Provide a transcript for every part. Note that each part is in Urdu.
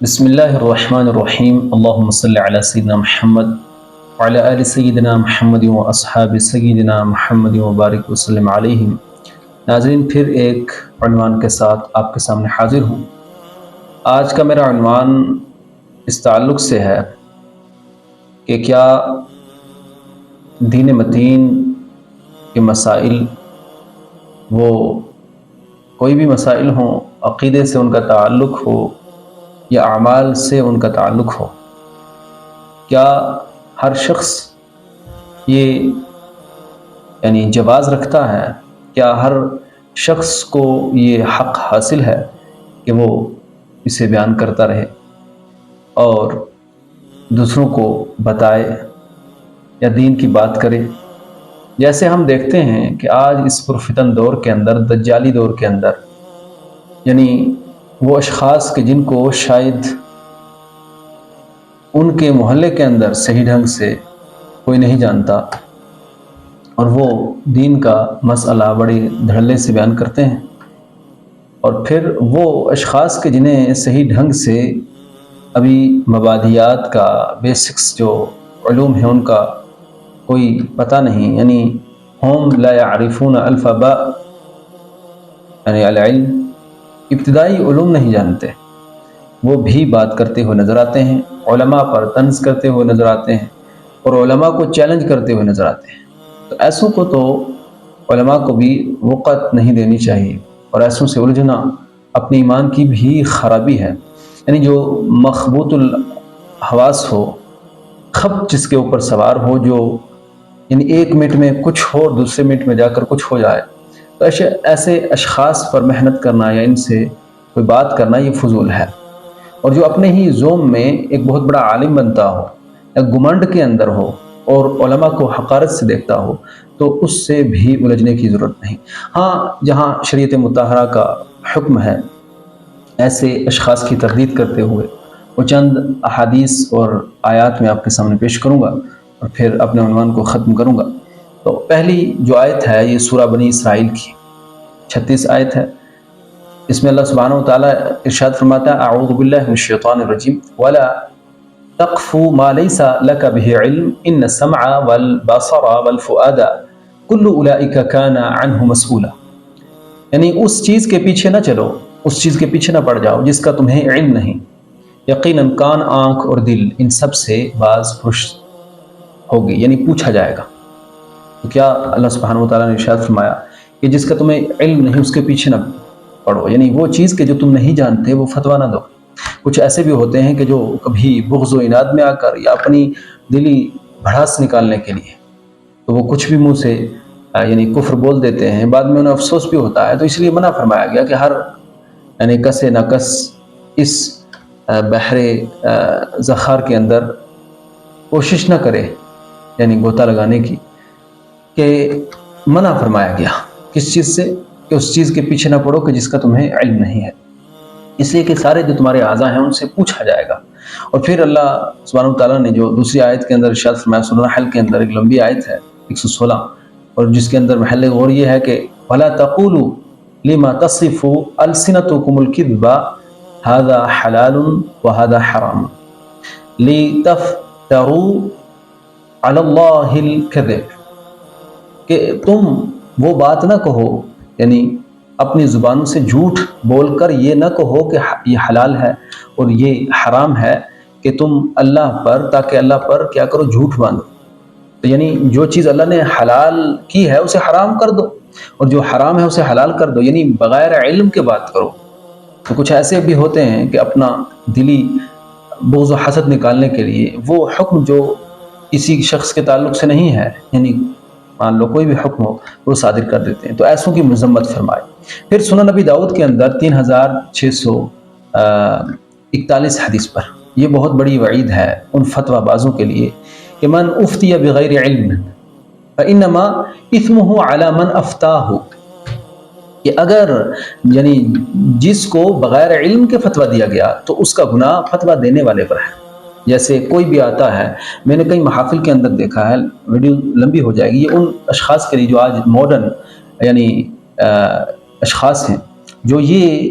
بسم اللہ الرحمن الرحیم اللہم صلی علی سیدنا محمد وعلی آل سیدنا محمد و اصحاب سیدنا محمد وبارک وسلم علیہم۔ ناظرین، پھر ایک عنوان کے ساتھ آپ کے سامنے حاضر ہوں۔ آج کا میرا عنوان اس تعلق سے ہے کہ کیا دین متین کے مسائل، وہ کوئی بھی مسائل ہوں، عقیدے سے ان کا تعلق ہو یا اعمال سے ان کا تعلق ہو، کیا ہر شخص یہ جواز رکھتا ہے؟ کیا ہر شخص کو یہ حق حاصل ہے کہ وہ اسے بیان کرتا رہے اور دوسروں کو بتائے یا دین کی بات کرے؟ جیسے ہم دیکھتے ہیں کہ آج اس پرفتن دور کے اندر، دجالی دور کے اندر، وہ اشخاص کہ جن کو شاید ان کے محلے کے اندر صحیح ڈھنگ سے کوئی نہیں جانتا، اور وہ دین کا مسئلہ بڑی دھڑلے سے بیان کرتے ہیں، اور پھر وہ اشخاص کہ جنہیں صحیح ڈھنگ سے ابھی مبادیات کا، بیسکس جو علوم ہیں ان کا کوئی پتہ نہیں، ہم لا يعرفون الفباء، العلم، ابتدائی علوم نہیں جانتے، وہ بھی بات کرتے ہوئے نظر آتے ہیں، علماء پر طنز کرتے ہوئے نظر آتے ہیں، اور علماء کو چیلنج کرتے ہوئے نظر آتے ہیں۔ تو ایسوں کو تو علماء کو بھی وقت نہیں دینی چاہیے، اور ایسوں سے الجھنا اپنے ایمان کی بھی خرابی ہے۔ جو مخبوط الحواس ہو، خبط جس کے اوپر سوار ہو، جو ایک منٹ میں کچھ ہو، دوسرے منٹ میں جا کر کچھ ہو جائے، تو ایسے اشخاص پر محنت کرنا یا ان سے کوئی بات کرنا یہ فضول ہے۔ اور جو اپنے ہی زوم میں ایک بہت بڑا عالم بنتا ہو یا گمنڈ کے اندر ہو اور علماء کو حقارت سے دیکھتا ہو، تو اس سے بھی الجھنے کی ضرورت نہیں۔ ہاں، جہاں شریعت مطہرہ کا حکم ہے، ایسے اشخاص کی تردید کرتے ہوئے وہ چند احادیث اور آیات میں آپ کے سامنے پیش کروں گا، اور پھر اپنے عنوان کو ختم کروں گا۔ تو پہلی جو آیت ہے یہ سورہ بنی اسرائیل کی 36 آیت ہے۔ اس میں اللہ سبحانہ و تعالیٰ ارشاد فرماتا ہے: اعوذ باللہ من الشیطان الرجیم ولا تقف ما لیس لک به علم ان السمع والبصر والفؤاد کل اولئک کان عنہ مسئولا۔ اس چیز کے پیچھے نہ چلو، اس چیز کے پیچھے نہ پڑ جاؤ جس کا تمہیں علم نہیں، یقیناً کان، آنکھ اور دل ان سب سے باز پرس ہوگی، پوچھا جائے گا۔ تو کیا اللہ سبحانہ و تعالیٰ نے ارشاد فرمایا کہ جس کا تمہیں علم نہیں اس کے پیچھے نہ پڑھو، وہ چیز کہ جو تم نہیں جانتے وہ فتویٰ نہ دو۔ کچھ ایسے بھی ہوتے ہیں کہ جو کبھی بغض و عناد میں آ کر یا اپنی دلی بھڑاس نکالنے کے لیے تو وہ کچھ بھی منہ سے کفر بول دیتے ہیں، بعد میں انہیں افسوس بھی ہوتا ہے۔ تو اس لیے منع فرمایا گیا کہ ہر کسے نہ کس اس بحر زخار کے اندر کوشش نہ کرے غوطہ لگانے کی، کہ منع فرمایا گیا کس چیز سے، کہ اس چیز کے پیچھے نہ پڑو کہ جس کا تمہیں علم نہیں ہے، اس لیے کہ سارے جو تمہارے اعضاء ہیں ان سے پوچھا جائے گا۔ اور پھر اللہ سبحانہ تعالیٰ نے جو دوسری آیت کے اندر ارشاد فرمایا، سورہ نحل کے اندر ایک لمبی آیت ہے 116، اور جس کے اندر محل غور یہ ہے کہ وَلَا تَقُولُوا لِمَا تَصِفُ أَلْسِنَتُكُمُ الْكِذْبَ هَذَا حَلَالٌ وَهَذَا حَرَامٌ لِتَفْتَرُوا عَلَى اللَّهِ الْكَذِبَ، کہ تم وہ بات نہ کہو، اپنی زبانوں سے جھوٹ بول کر یہ نہ کہو کہ یہ حلال ہے اور یہ حرام ہے، کہ تم اللہ پر، تاکہ اللہ پر کیا کرو، جھوٹ باندھو۔ تو جو چیز اللہ نے حلال کی ہے اسے حرام کر دو، اور جو حرام ہے اسے حلال کر دو، بغیر علم کے بات کرو۔ تو کچھ ایسے بھی ہوتے ہیں کہ اپنا دلی بغض و حسد نکالنے کے لیے وہ حکم جو کسی شخص کے تعلق سے نہیں ہے، مان لو کوئی بھی حکم ہو، وہ صادر کر دیتے ہیں۔ تو ایسوں کی مذمت فرمائے۔ پھر سنن نبی داؤد کے اندر 3641 حدیث پر یہ بہت بڑی وعید ہے ان فتویٰ بازوں کے لیے کہ من افتی بغیر علم فانما اثمه علی من افتاہ، کہ اگر جس کو بغیر علم کے فتویٰ دیا گیا تو اس کا گناہ فتویٰ دینے والے پر ہے۔ جیسے کوئی بھی آتا ہے، میں نے کئی محافل کے اندر دیکھا ہے، ویڈیو لمبی ہو جائے گی، یہ ان اشخاص کے لیے جو آج ماڈرن اشخاص ہیں، جو یہ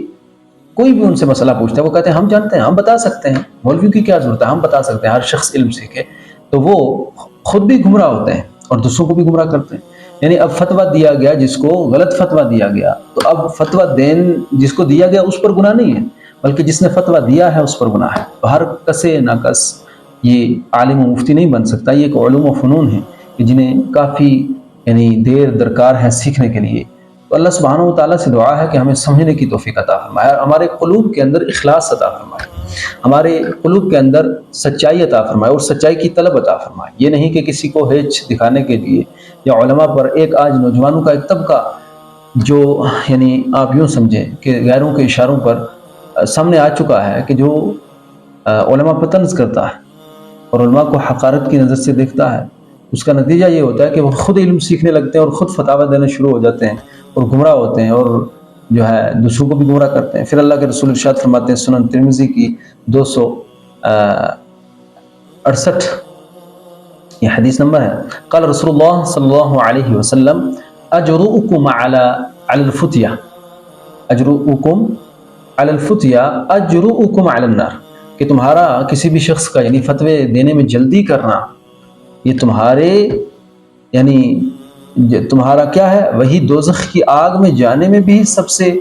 کوئی بھی ان سے مسئلہ پوچھتا ہے وہ کہتے ہیں ہم جانتے ہیں، ہم بتا سکتے ہیں، مولوی کی کیا ضرورت ہے، ہم بتا سکتے ہیں، ہر شخص علم سیکھے۔ تو وہ خود بھی گمراہ ہوتے ہیں اور دوسروں کو بھی گمراہ کرتے ہیں۔ یعنی اب فتویٰ دیا گیا، جس کو غلط فتویٰ دیا گیا، تو اب فتویٰ جس کو دیا گیا اس پر گناہ نہیں ہے، بلکہ جس نے فتویٰ دیا ہے اس پر گناہ ہے۔ تو ہر کسے نہ کس یہ عالم و مفتی نہیں بن سکتا، یہ ایک علوم و فنون ہیں کہ جنہیں کافی دیر درکار ہے سیکھنے کے لیے۔ تو اللہ سبحانہ و تعالیٰ سے دعا ہے کہ ہمیں سمجھنے کی توفیق عطا فرمائے، اور ہمارے قلوب کے اندر اخلاص عطا فرمائے، ہمارے قلوب کے اندر سچائی عطا فرمائے اور سچائی کی طلب عطا فرمائے۔ یہ نہیں کہ کسی کو ہیچ دکھانے کے لیے یا علماء پر ایک آج نوجوانوں کا ایک طبقہ جو آپ یوں سمجھیں کہ غیروں کے اشاروں پر سامنے آ چکا ہے، کہ جو علماء پر طنز کرتا ہے اور علماء کو حقارت کی نظر سے دیکھتا ہے۔ اس کا نتیجہ یہ ہوتا ہے کہ وہ خود علم سیکھنے لگتے ہیں اور خود فتاوی دینے شروع ہو جاتے ہیں اور گمراہ ہوتے ہیں، اور دوسروں کو بھی گمراہ کرتے ہیں۔ پھر اللہ کے رسول ارشاد فرماتے ہیں، سنن ترمذی کی 268 یہ حدیث نمبر ہے، قال رسول اللہ صلی اللہ علیہ وسلم اجرؤکم علی الفتیہ، اجرؤکم علی الفتیہ اجرؤکم علی النار، کہ تمہارا کسی بھی شخص کا فتوے دینے میں جلدی کرنا، یہ تمہارا کیا ہے، وہی دوزخ کی آگ میں جانے میں بھی سب سے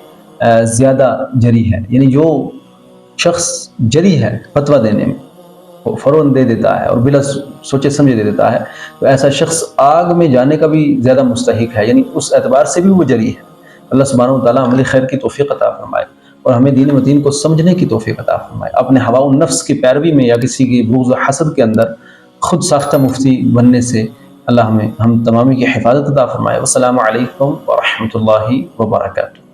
زیادہ جری ہے۔ جو شخص جری ہے فتویٰ دینے میں، وہ فوراً دے دیتا ہے اور بلا سوچے سمجھے دے دیتا ہے، تو ایسا شخص آگ میں جانے کا بھی زیادہ مستحق ہے، اس اعتبار سے بھی وہ جری ہے۔ اللہ سبحانہ و تعالیٰ عملی خیر کی توفیق عطا فرمائے اور ہمیں دین متین کو سمجھنے کی توفیق عطا فرمائے، اپنے ہوا و نفس کی پیروی میں یا کسی کی بغض و حسد کے اندر خود ساختہ مفتی بننے سے اللہ ہم تمامی کی حفاظت عطا فرمائے۔ والسلام علیکم ورحمۃ اللہ وبرکاتہ۔